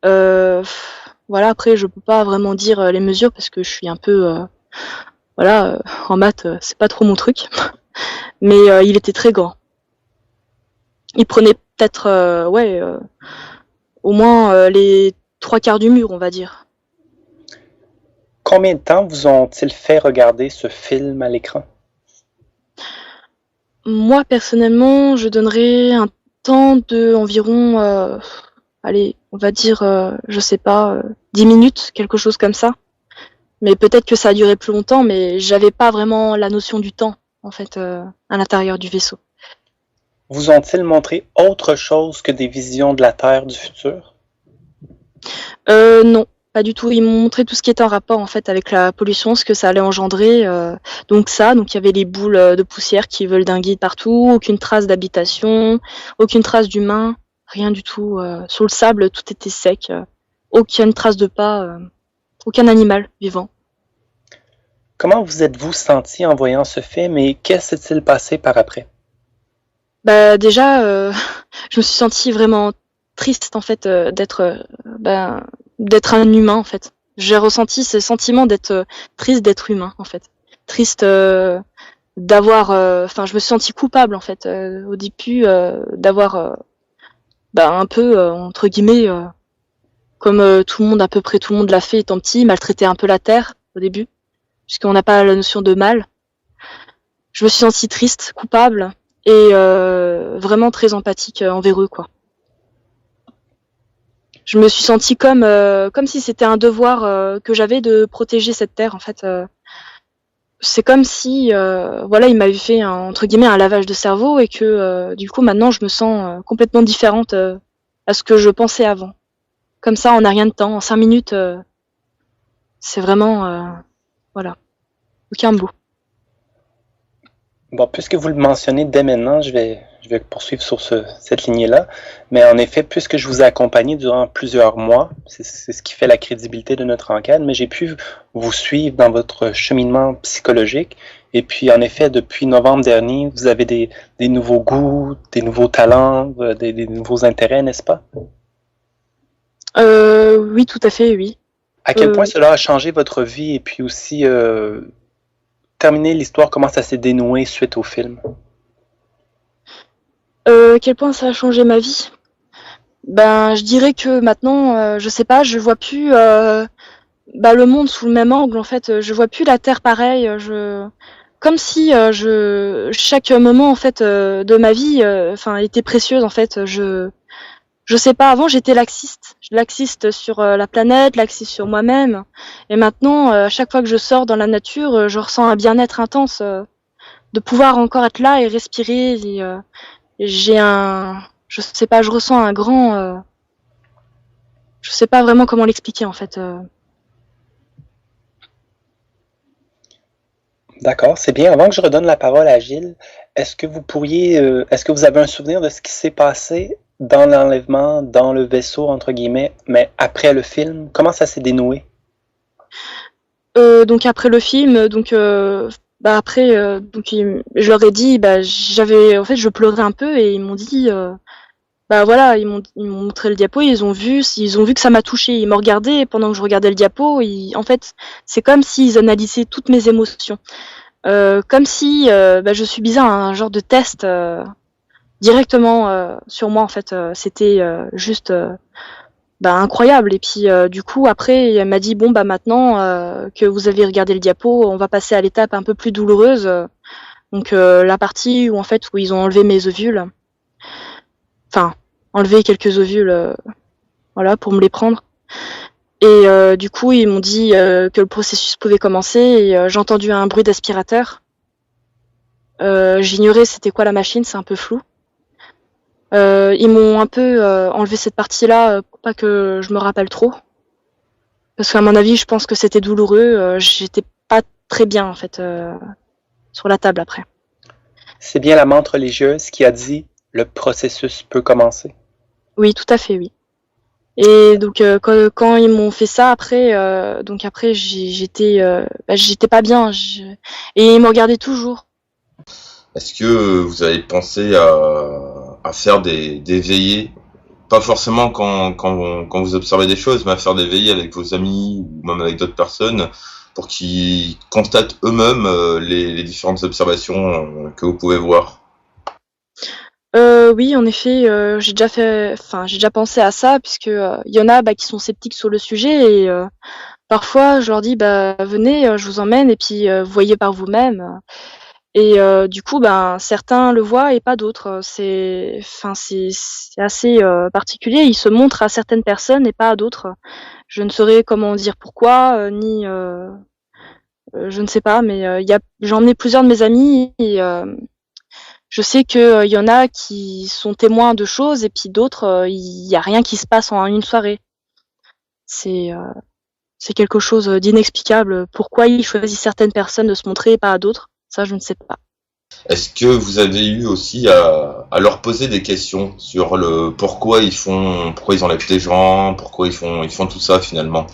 Voilà, après, je peux pas vraiment dire les mesures parce que je suis un peu, en maths, c'est pas trop mon truc. Mais il était très grand. Il prenait peut-être, au moins les 3/4 du mur, on va dire. Combien de temps vous ont-ils fait regarder ce film à l'écran? Moi, personnellement, je donnerais un temps de environ, allez, on va dire, je sais pas, 10 minutes, quelque chose comme ça. Mais peut-être que ça a duré plus longtemps, mais j'avais pas vraiment la notion du temps, en fait, à l'intérieur du vaisseau. Vous ont-ils montré autre chose que des visions de la Terre du futur? Non, pas du tout. Ils m'ont montré tout ce qui était en rapport, en fait, avec la pollution, ce que ça allait engendrer. Donc il y avait les boules de poussière qui veulent dinguer partout, aucune trace d'habitation, aucune trace d'humain, rien du tout. Sur le sable, tout était sec, aucune trace de pas, aucun animal vivant. Comment vous êtes-vous senti en voyant ce film et qu'est-ce s'est-il passé par après? Bah déjà, je me suis sentie vraiment triste en fait d'être un humain en fait. J'ai ressenti ce sentiment d'être triste d'être humain en fait. Triste d'avoir, enfin je me suis sentie coupable en fait au début d'avoir un peu entre guillemets comme tout le monde à peu près tout le monde l'a fait étant petit, maltraiter un peu la terre au début puisqu'on n'a pas la notion de mal. Je me suis sentie triste, coupable et vraiment très empathique envers eux quoi. Je me suis sentie comme si c'était un devoir que j'avais de protéger cette terre en fait. C'est comme si il m'avait fait entre guillemets un lavage de cerveau et que du coup maintenant je me sens complètement différente à ce que je pensais avant. Comme ça en un rien de temps, en 5 minutes, c'est vraiment aucun mot. Bon, puisque vous le mentionnez dès maintenant, je vais poursuivre sur cette lignée-là. Mais en effet, puisque je vous ai accompagné durant plusieurs mois, c'est ce qui fait la crédibilité de notre enquête, mais j'ai pu vous suivre dans votre cheminement psychologique. Et puis, en effet, depuis novembre dernier, vous avez des nouveaux goûts, des nouveaux talents, des nouveaux intérêts, n'est-ce pas? Oui, tout à fait, oui. À quel point cela a changé votre vie et puis aussi terminer l'histoire, comment ça s'est dénoué suite au film? À quel point ça a changé ma vie? Ben, je dirais que maintenant, je sais pas, je vois plus le monde sous le même angle. En fait, je vois plus la Terre pareil. Comme si chaque moment en fait de ma vie, était précieuse. En fait, je sais pas. Avant, j'étais laxiste sur la planète, laxiste sur moi-même. Et maintenant, à chaque fois que je sors dans la nature, je ressens un bien-être intense de pouvoir encore être là et respirer. Et je sais pas, je ressens un grand, je sais pas vraiment comment l'expliquer en fait. D'accord, c'est bien. Avant que je redonne la parole à Gilles, est-ce que vous avez un souvenir de ce qui s'est passé dans l'enlèvement, dans le vaisseau, entre guillemets, mais après le film? Comment ça s'est dénoué? Donc après le film, je leur ai dit, je pleurais un peu et ils m'ont dit, ils m'ont montré le diapo, ils ont vu que ça m'a touché, ils m'ont regardé et pendant que je regardais le diapo, en fait, c'est comme s'ils analysaient toutes mes émotions, comme si je subissais un genre de test directement sur moi en fait. C'était juste incroyable. Et puis du coup après elle m'a dit maintenant que vous avez regardé le diapo, on va passer à l'étape un peu plus douloureuse. Donc la partie où ils ont enlevé mes ovules. Enfin, enlevé quelques ovules pour me les prendre. Et du coup, ils m'ont dit que le processus pouvait commencer et j'ai entendu un bruit d'aspirateur. J'ignorais c'était quoi la machine, c'est un peu flou. Ils m'ont un peu enlevé cette partie-là pour pas que je me rappelle trop. Parce qu'à mon avis, je pense que c'était douloureux. J'étais pas très bien en fait sur la table après. C'est bien la menthe religieuse qui a dit le processus peut commencer. Oui, tout à fait, oui. Et donc quand ils m'ont fait ça après, donc après j'étais pas bien, et ils me regardaient toujours. Est-ce que vous avez pensé à faire des veillées? Pas forcément quand vous observez des choses, mais à faire des veillées avec vos amis ou même avec d'autres personnes pour qu'ils constatent eux-mêmes les différentes observations que vous pouvez voir. Oui, en effet, j'ai déjà pensé à ça puisque il y en a qui sont sceptiques sur le sujet et parfois je leur dis bah venez, je vous emmène et puis vous voyez par vous-même. Et du coup, certains le voient et pas d'autres. C'est assez particulier. Ils se montrent à certaines personnes et pas à d'autres. Je ne saurais comment dire pourquoi, ni je ne sais pas, mais j'en ai plusieurs de mes amis et je sais que il y en a qui sont témoins de choses et puis d'autres, il y a rien qui se passe en une soirée. C'est euh, c'est quelque chose d'inexplicable. Pourquoi ils choisissent certaines personnes de se montrer et pas à d'autres, ça je ne sais pas. Est-ce que vous avez eu aussi à leur poser des questions sur le pourquoi ils enlèvent des gens, pourquoi ils font tout ça finalement?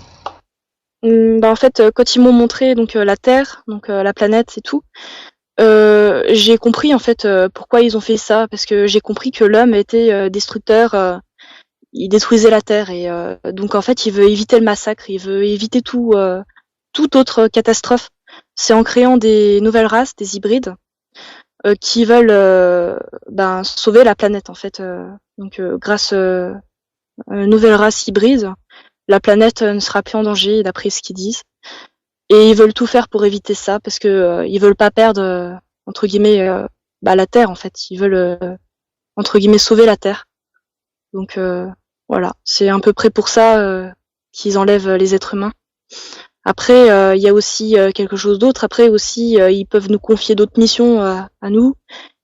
En fait, quand ils m'ont montré donc la Terre, donc la planète et tout, j'ai compris en fait pourquoi ils ont fait ça, parce que j'ai compris que l'homme était destructeur, il détruisait la Terre et donc en fait il veut éviter le massacre, il veut éviter toute autre catastrophe. C'est en créant des nouvelles races, des hybrides, qui veulent sauver la planète en fait. Donc grâce à une nouvelle race hybride, la planète ne sera plus en danger d'après ce qu'ils disent. Et ils veulent tout faire pour éviter ça parce que ils veulent pas perdre entre guillemets la Terre en fait. Ils veulent entre guillemets sauver la Terre. Donc voilà, c'est à peu près pour ça qu'ils enlèvent les êtres humains. Après, il y a aussi quelque chose d'autre. Après aussi, ils peuvent nous confier d'autres missions à nous.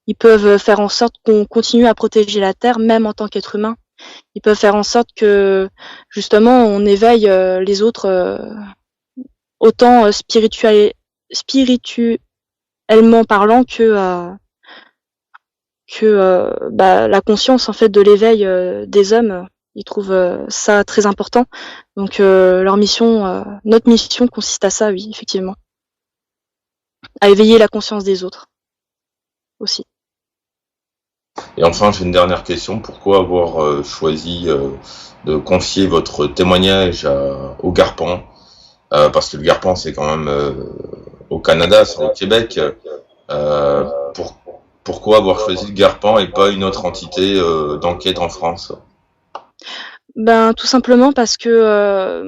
Ils peuvent faire en sorte qu'on continue à protéger la Terre, même en tant qu'être humain. Ils peuvent faire en sorte que justement on éveille les autres autant spirituellement parlant que la conscience en fait de l'éveil des hommes. Ils trouvent ça très important. Donc notre mission consiste à ça, oui, effectivement, à éveiller la conscience des autres aussi. Et enfin, j'ai une dernière question. Pourquoi avoir choisi de confier votre témoignage au Garpan? Parce que le Garpan, c'est quand même au Canada, c'est au Québec. Euh, pour- Pourquoi avoir choisi le Garpan et pas une autre entité d'enquête en France? Tout simplement parce que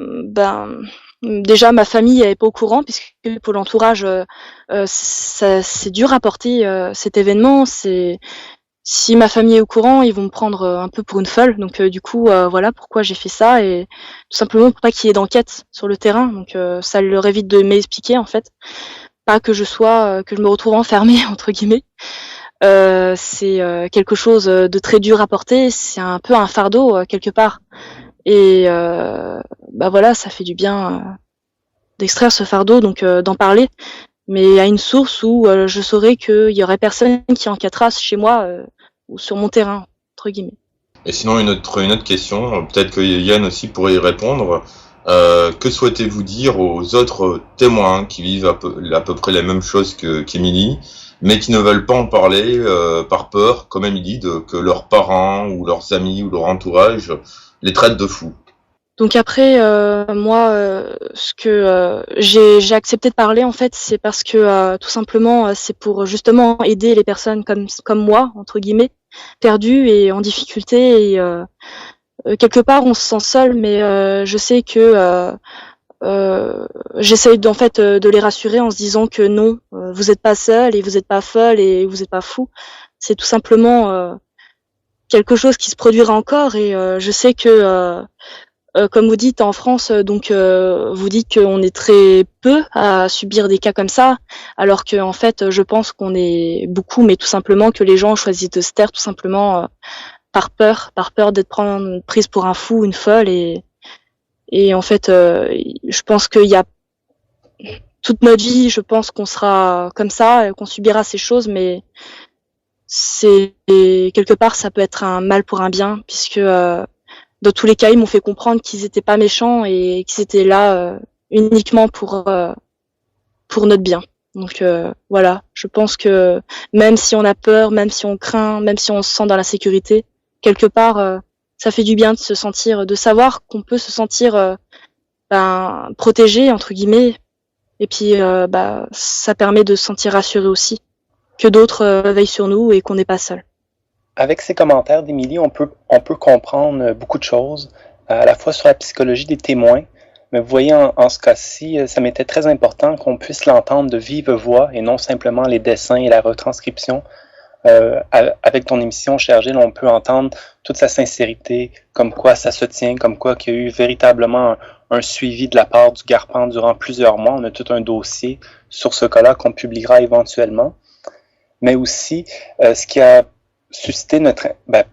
déjà ma famille n'est pas au courant puisque pour l'entourage c'est dur à porter cet événement. Si ma famille est au courant, ils vont me prendre un peu pour une folle. Donc du coup voilà pourquoi j'ai fait ça, et tout simplement pour pas qu'il y ait d'enquête sur le terrain. Donc ça leur évite de m'expliquer en fait, pas que que je me retrouve enfermée entre guillemets. C'est quelque chose de très dur à porter, c'est un peu un fardeau quelque part. Et voilà, ça fait du bien d'extraire ce fardeau, donc d'en parler, mais à une source où je saurais qu'il y aurait personne qui enquêtera chez moi ou sur mon terrain, entre guillemets. Et sinon, une autre question, peut-être que Yann aussi pourrait y répondre. Que souhaitez-vous dire aux autres témoins qui vivent à peu près les mêmes choses qu'Émilie, mais qui ne veulent pas en parler par peur, comme Émilie, que leurs parents ou leurs amis ou leur entourage les traitent de fous? Donc après, moi, ce que j'ai accepté de parler en fait, c'est parce que tout simplement, c'est pour justement aider les personnes comme moi entre guillemets, perdues et en difficulté. Et quelque part, on se sent seul, mais je sais que j'essaye en fait de les rassurer en se disant que non, vous n'êtes pas seul et vous n'êtes pas folle et vous n'êtes pas fou. C'est tout simplement quelque chose qui se produira encore, et je sais que comme vous dites en France, donc vous dites qu'on est très peu à subir des cas comme ça, alors que en fait, je pense qu'on est beaucoup, mais tout simplement que les gens choisissent de se taire tout simplement par peur d'être prise pour un fou, une folle, et en fait, je pense qu'il y a toute notre vie, je pense qu'on sera comme ça, qu'on subira ces choses, mais c'est quelque part, ça peut être un mal pour un bien, puisque dans tous les cas, ils m'ont fait comprendre qu'ils étaient pas méchants et qu'ils étaient là uniquement pour notre bien. Donc voilà, je pense que même si on a peur, même si on craint, même si on se sent dans la sécurité, quelque part, ça fait du bien de se sentir, de savoir qu'on peut se sentir protégé entre guillemets. Et puis ça permet de se sentir rassuré aussi, que d'autres veillent sur nous et qu'on n'est pas seul. Avec ces commentaires d'Émilie, on peut comprendre beaucoup de choses, à la fois sur la psychologie des témoins, mais vous voyez, en ce cas-ci, ça m'était très important qu'on puisse l'entendre de vive voix et non simplement les dessins et la retranscription. Avec ton émission, cher Gilles, on peut entendre toute sa sincérité, comme quoi ça se tient, comme quoi qu'il y a eu véritablement un suivi de la part du Garpan durant plusieurs mois. On a tout un dossier sur ce cas-là qu'on publiera éventuellement. Mais aussi, ce qui a suscité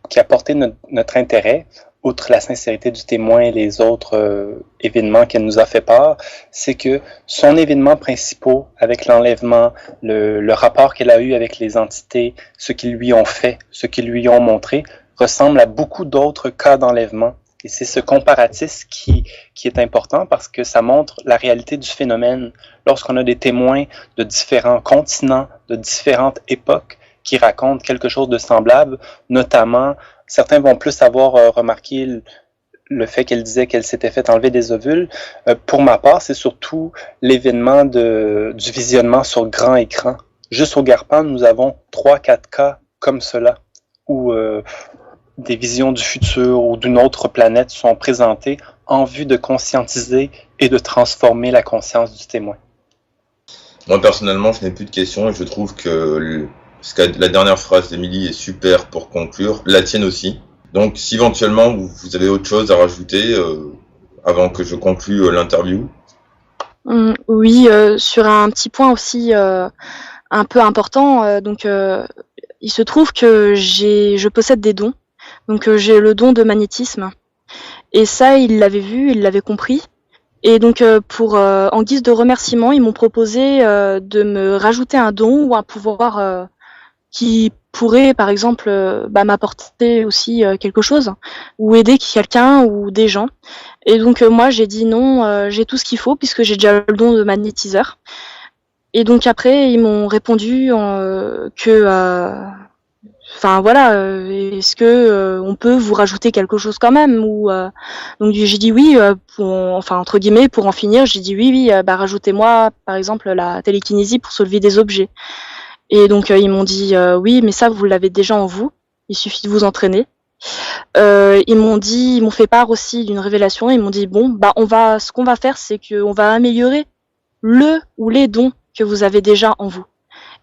qui a porté notre intérêt, outre la sincérité du témoin et les autres événements qu'elle nous a fait part, c'est que son événement principal avec l'enlèvement, le rapport qu'elle a eu avec les entités, ce qu'ils lui ont fait, ce qu'ils lui ont montré, ressemble à beaucoup d'autres cas d'enlèvement. Et c'est ce comparatisme qui est important parce que ça montre la réalité du phénomène. Lorsqu'on a des témoins de différents continents, de différentes époques, qui racontent quelque chose de semblable, notamment, certains vont plus avoir remarqué le fait qu'elle disait qu'elle s'était fait enlever des ovules. Pour ma part, c'est surtout l'événement du visionnement sur grand écran. Juste au Garpan, nous avons 3-4 cas comme cela, où des visions du futur ou d'une autre planète sont présentées en vue de conscientiser et de transformer la conscience du témoin. Moi, personnellement, je n'ai plus de questions et je trouve que la dernière phrase d'Émilie est super pour conclure, la tienne aussi. Donc, si éventuellement vous avez autre chose à rajouter avant que je conclue l'interview. Oui, sur un petit point aussi un peu important. Il se trouve que je possède des dons. Donc, j'ai le don de magnétisme. Et ça, il l'avait vu, il l'avait compris. Et donc, en guise de remerciement, ils m'ont proposé de me rajouter un don ou un pouvoir qui pourrait, par exemple, m'apporter aussi quelque chose, ou aider quelqu'un ou des gens. Et donc, moi, j'ai dit non, j'ai tout ce qu'il faut, puisque j'ai déjà le don de magnétiseur. Et donc, après, ils m'ont répondu est-ce que on peut vous rajouter quelque chose quand même ou donc j'ai dit oui, entre guillemets, pour en finir, j'ai dit oui, rajoutez-moi, par exemple, la télékinésie pour soulever des objets. Et donc ils m'ont dit oui, mais ça vous l'avez déjà en vous, il suffit de vous entraîner. Ils m'ont fait part aussi d'une révélation. Ils m'ont dit ce qu'on va faire, c'est qu'on va améliorer le ou les dons que vous avez déjà en vous.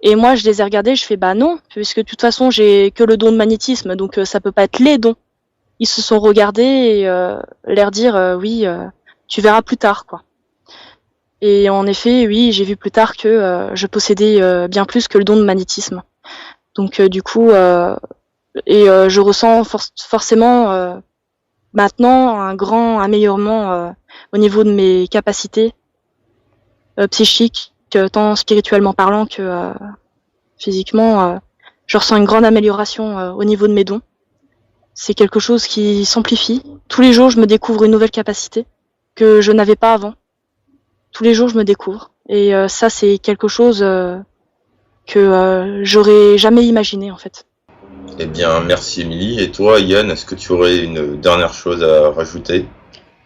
Et moi je les ai regardés, je fais non, puisque de toute façon j'ai que le don de magnétisme, donc ça peut pas être les dons. Ils se sont regardés et l'air dire oui, tu verras plus tard quoi. Et en effet, oui, j'ai vu plus tard que je possédais bien plus que le don de magnétisme. Donc du coup, je ressens forcément maintenant un grand améliorement au niveau de mes capacités psychiques, tant spirituellement parlant que physiquement. Je ressens une grande amélioration au niveau de mes dons. C'est quelque chose qui s'amplifie. Tous les jours, je me découvre une nouvelle capacité que je n'avais pas avant. Tous les jours, je me découvre. Et ça, c'est quelque chose que j'aurais jamais imaginé, en fait. Eh bien, merci Émilie. Et toi, Yann, est-ce que tu aurais une dernière chose à rajouter ?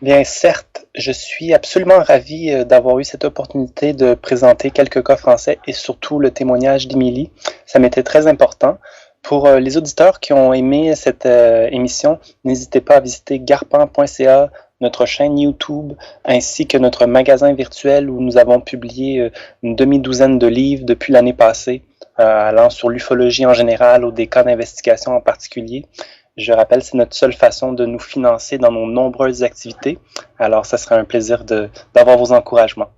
Bien, certes, je suis absolument ravi d'avoir eu cette opportunité de présenter quelques cas français et surtout le témoignage d'Émilie. Ça m'était très important. Pour les auditeurs qui ont aimé cette émission, n'hésitez pas à visiter garpan.ca, notre chaîne YouTube, ainsi que notre magasin virtuel où nous avons publié une demi-douzaine de livres depuis l'année passée, allant sur l'ufologie en général ou des cas d'investigation en particulier. Je rappelle, c'est notre seule façon de nous financer dans nos nombreuses activités. Alors, ça serait un plaisir d'avoir vos encouragements.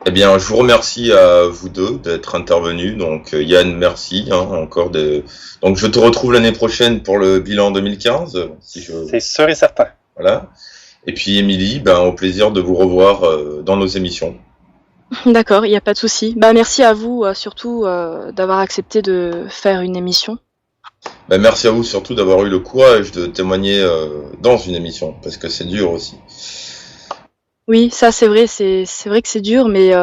Eh bien, je vous remercie à vous deux d'être intervenus. Donc, Yann, merci encore. Donc, je te retrouve l'année prochaine pour le bilan 2015. C'est sûr et certain. Voilà. Et puis, Émilie, au plaisir de vous revoir dans nos émissions. D'accord, il n'y a pas de souci. Merci à vous surtout d'avoir accepté de faire une émission. Bah, merci à vous surtout d'avoir eu le courage de témoigner dans une émission, parce que c'est dur aussi. Oui, ça c'est vrai que c'est dur, mais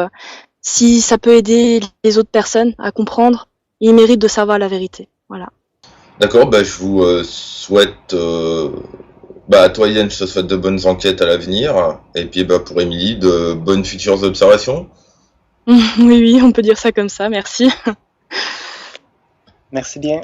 si ça peut aider les autres personnes à comprendre, ils méritent de savoir la vérité. Voilà. D'accord, bah, je vous souhaite, à toi Yann, je te souhaite de bonnes enquêtes à l'avenir, et puis bah, pour Émilie, de bonnes futures observations. Oui, on peut dire ça comme ça, merci. Merci bien.